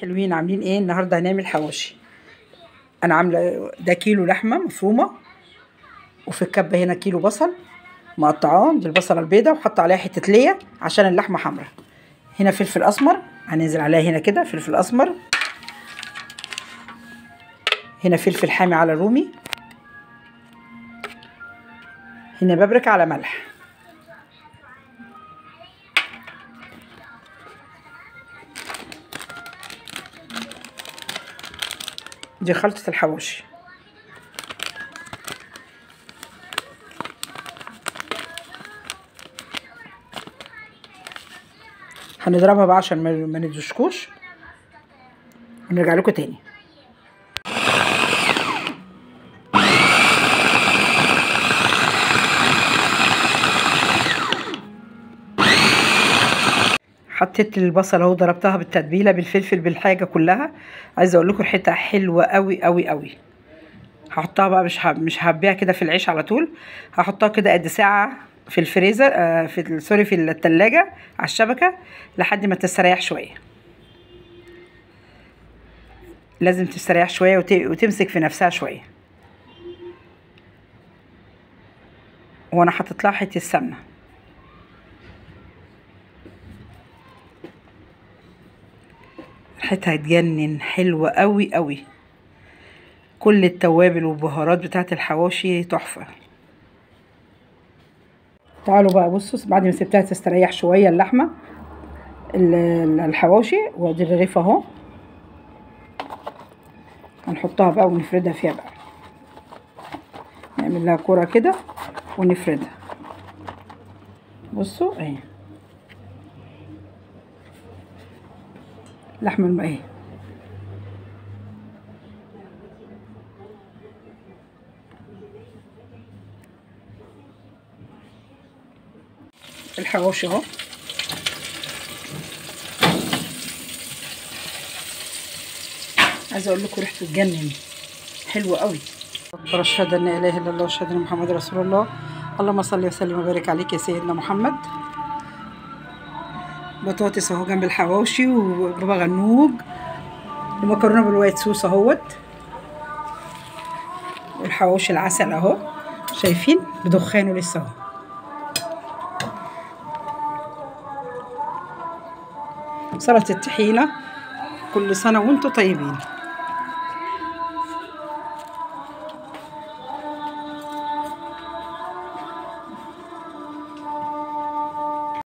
حلوين، عاملين ايه النهارده؟ هنعمل حواوشي. انا عامله ده كيلو لحمه مفرومه، وفي الكبه هنا كيلو بصل مقطعاه، دي البصله البيضه، وحط عليها حته ليا عشان اللحمه حمراء. هنا فلفل اسمر هننزل عليها هنا كده فلفل اسمر. هنا فلفل حامي على رومي. هنا بابريكا على ملح. دي خلطة الحواوشي. هنضربها بقى عشان ما ندوشكوش، ونرجع لكم تاني. حطيت البصل اهو، ضربتها بالتتبيله بالفلفل بالحاجه كلها. عايزه اقول لكم ريحتها حلوه قوي قوي قوي. هحطها بقى، مش هبيها كده في العيش على طول، هحطها كده قد ساعه في الفريزر، في التلاجة على الشبكه لحد ما تستريح شويه. لازم تستريح شويه وتمسك في نفسها شويه. وانا حطيت لها حته السمنه. ريحتها هتجنن، حلوه قوي قوي. كل التوابل والبهارات بتاعت الحواوشي تحفه. تعالوا بقى بصوا، بعد ما سبتها تستريح شويه اللحمه الحواوشي، وادي الرغيف اهو. هنحطها بقى ونفردها فيها بقى، نعمل لها كرة كده ونفردها. بصوا اهي لحمه اهي. الحواوشي اهو. عايزه اقول لكم ريحته تجنن، حلوه قوي. اشهد ان لا اله الا الله واشهد ان محمد رسول الله. اللهم صل وسلم وبارك عليك يا سيدنا محمد. بطاطس اهو جنب الحواوشي، وبابا غنوج، ومكرونه بالوايت صوص اهوت، والحواوشي العسل اهو، شايفين بدخانه لسه اهو. سلطه الطحينه. كل سنه وانتم طيبين.